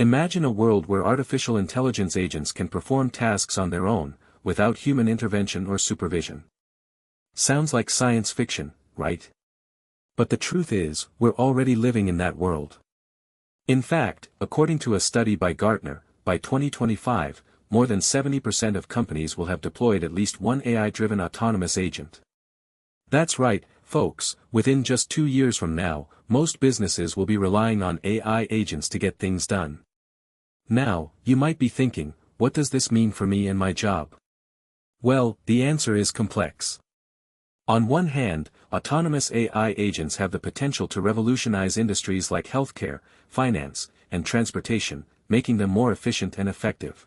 Imagine a world where artificial intelligence agents can perform tasks on their own, without human intervention or supervision. Sounds like science fiction, right? But the truth is, we're already living in that world. In fact, according to a study by Gartner, by 2025, more than 70% of companies will have deployed at least one AI-driven autonomous agent. That's right, folks, within just 2 years from now, most businesses will be relying on AI agents to get things done. Now, you might be thinking, what does this mean for me and my job? Well, the answer is complex. On one hand, autonomous AI agents have the potential to revolutionize industries like healthcare, finance, and transportation, making them more efficient and effective.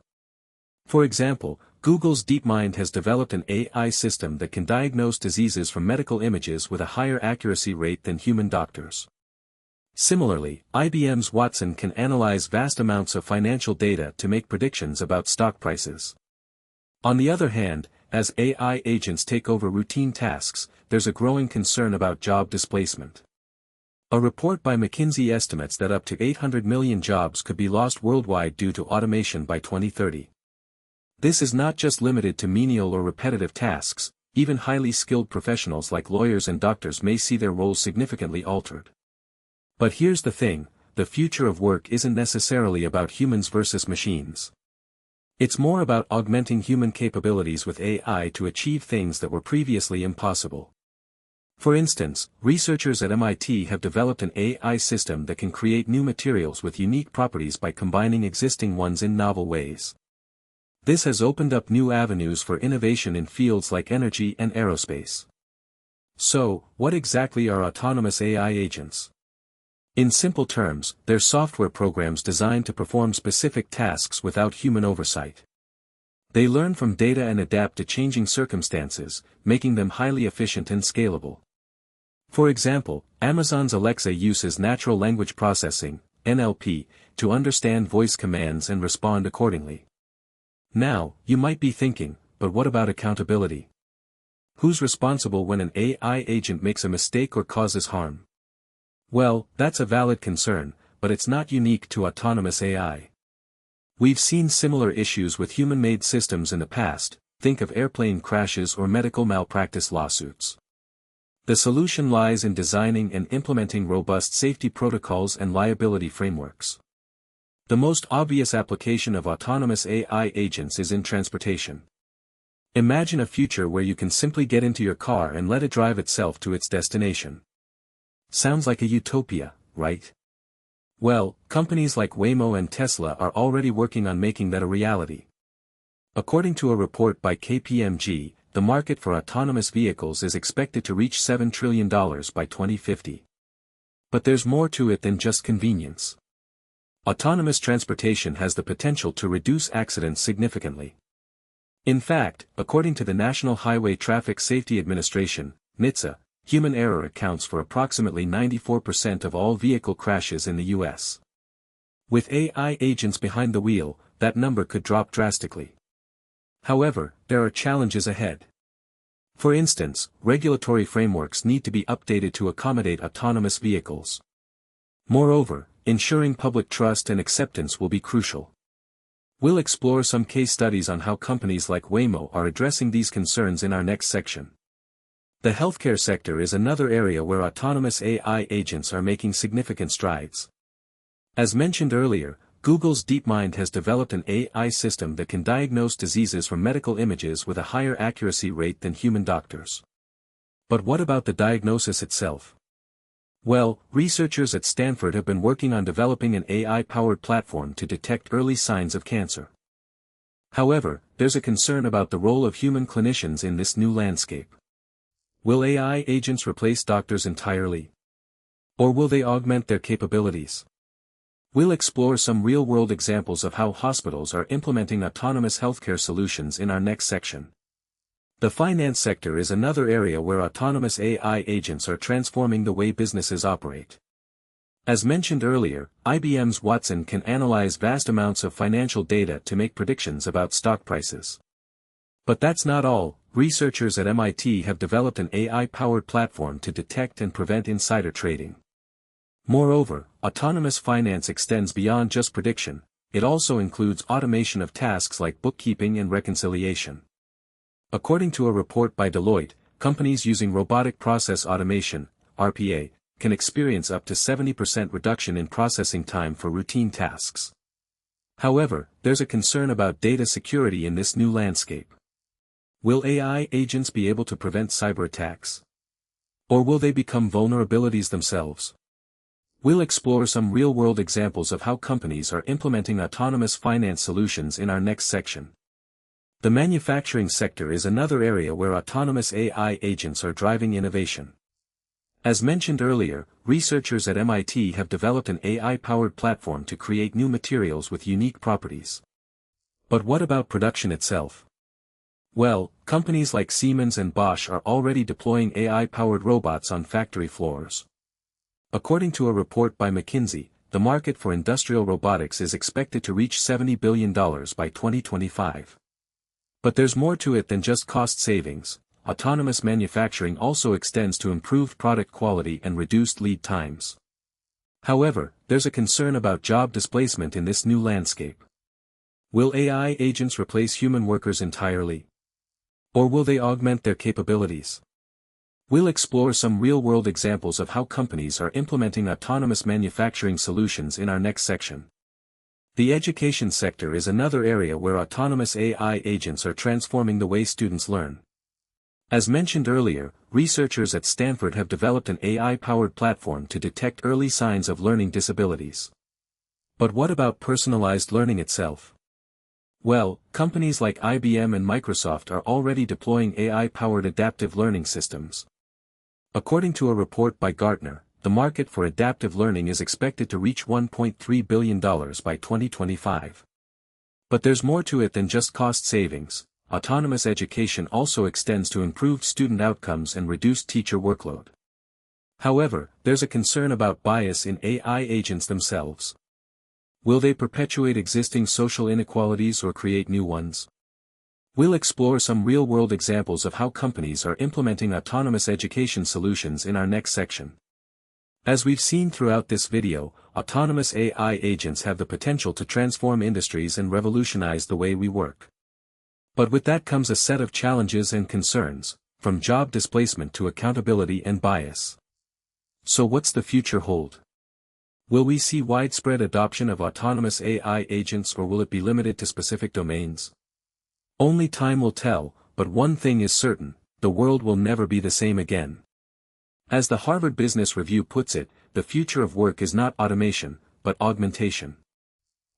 For example, Google's DeepMind has developed an AI system that can diagnose diseases from medical images with a higher accuracy rate than human doctors. Similarly, IBM's Watson can analyze vast amounts of financial data to make predictions about stock prices. On the other hand, as AI agents take over routine tasks, there's a growing concern about job displacement. A report by McKinsey estimates that up to 800 million jobs could be lost worldwide due to automation by 2030. This is not just limited to menial or repetitive tasks, even highly skilled professionals like lawyers and doctors may see their roles significantly altered. But here's the thing, the future of work isn't necessarily about humans versus machines. It's more about augmenting human capabilities with AI to achieve things that were previously impossible. For instance, researchers at MIT have developed an AI system that can create new materials with unique properties by combining existing ones in novel ways. This has opened up new avenues for innovation in fields like energy and aerospace. So, what exactly are autonomous AI agents? In simple terms, they're software programs designed to perform specific tasks without human oversight. They learn from data and adapt to changing circumstances, making them highly efficient and scalable. For example, Amazon's Alexa uses natural language processing, NLP, to understand voice commands and respond accordingly. Now, you might be thinking, but what about accountability? Who's responsible when an AI agent makes a mistake or causes harm? Well, that's a valid concern, but it's not unique to autonomous AI. We've seen similar issues with human-made systems in the past, think of airplane crashes or medical malpractice lawsuits. The solution lies in designing and implementing robust safety protocols and liability frameworks. The most obvious application of autonomous AI agents is in transportation. Imagine a future where you can simply get into your car and let it drive itself to its destination. Sounds like a utopia, right? Well, companies like Waymo and Tesla are already working on making that a reality. According to a report by KPMG, the market for autonomous vehicles is expected to reach $7 trillion by 2050. But there's more to it than just convenience. Autonomous transportation has the potential to reduce accidents significantly. In fact, according to the National Highway Traffic Safety Administration, NHTSA, human error accounts for approximately 94% of all vehicle crashes in the U.S. With AI agents behind the wheel, that number could drop drastically. However, there are challenges ahead. For instance, regulatory frameworks need to be updated to accommodate autonomous vehicles. Moreover, ensuring public trust and acceptance will be crucial. We'll explore some case studies on how companies like Waymo are addressing these concerns in our next section. The healthcare sector is another area where autonomous AI agents are making significant strides. As mentioned earlier, Google's DeepMind has developed an AI system that can diagnose diseases from medical images with a higher accuracy rate than human doctors. But what about the diagnosis itself? Well, researchers at Stanford have been working on developing an AI-powered platform to detect early signs of cancer. However, there's a concern about the role of human clinicians in this new landscape. Will AI agents replace doctors entirely? Or will they augment their capabilities? We'll explore some real-world examples of how hospitals are implementing autonomous healthcare solutions in our next section. The finance sector is another area where autonomous AI agents are transforming the way businesses operate. As mentioned earlier, IBM's Watson can analyze vast amounts of financial data to make predictions about stock prices. But that's not all. Researchers at MIT have developed an AI-powered platform to detect and prevent insider trading. Moreover, autonomous finance extends beyond just prediction, it also includes automation of tasks like bookkeeping and reconciliation. According to a report by Deloitte, companies using robotic process automation, RPA, can experience up to 70% reduction in processing time for routine tasks. However, there's a concern about data security in this new landscape. Will AI agents be able to prevent cyber attacks? Or will they become vulnerabilities themselves? We'll explore some real-world examples of how companies are implementing autonomous finance solutions in our next section. The manufacturing sector is another area where autonomous AI agents are driving innovation. As mentioned earlier, researchers at MIT have developed an AI-powered platform to create new materials with unique properties. But what about production itself? Well, companies like Siemens and Bosch are already deploying AI-powered robots on factory floors. According to a report by McKinsey, the market for industrial robotics is expected to reach $70 billion by 2025. But there's more to it than just cost savings. Autonomous manufacturing also extends to improved product quality and reduced lead times. However, there's a concern about job displacement in this new landscape. Will AI agents replace human workers entirely? Or will they augment their capabilities? We'll explore some real-world examples of how companies are implementing autonomous manufacturing solutions in our next section. The education sector is another area where autonomous AI agents are transforming the way students learn. As mentioned earlier, researchers at Stanford have developed an AI-powered platform to detect early signs of learning disabilities. But what about personalized learning itself? Well, companies like IBM and Microsoft are already deploying AI-powered adaptive learning systems. According to a report by Gartner, the market for adaptive learning is expected to reach $1.3 billion by 2025. But there's more to it than just cost savings. Autonomous education also extends to improved student outcomes and reduced teacher workload. However, there's a concern about bias in AI agents themselves. Will they perpetuate existing social inequalities or create new ones? We'll explore some real-world examples of how companies are implementing autonomous education solutions in our next section. As we've seen throughout this video, autonomous AI agents have the potential to transform industries and revolutionize the way we work. But with that comes a set of challenges and concerns, from job displacement to accountability and bias. So what's the future hold? Will we see widespread adoption of autonomous AI agents, or will it be limited to specific domains? Only time will tell, but one thing is certain, the world will never be the same again. As the Harvard Business Review puts it, the future of work is not automation, but augmentation.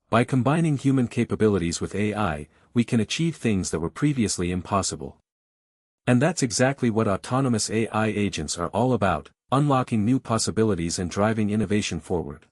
By combining human capabilities with AI, we can achieve things that were previously impossible. And that's exactly what autonomous AI agents are all about, unlocking new possibilities and driving innovation forward.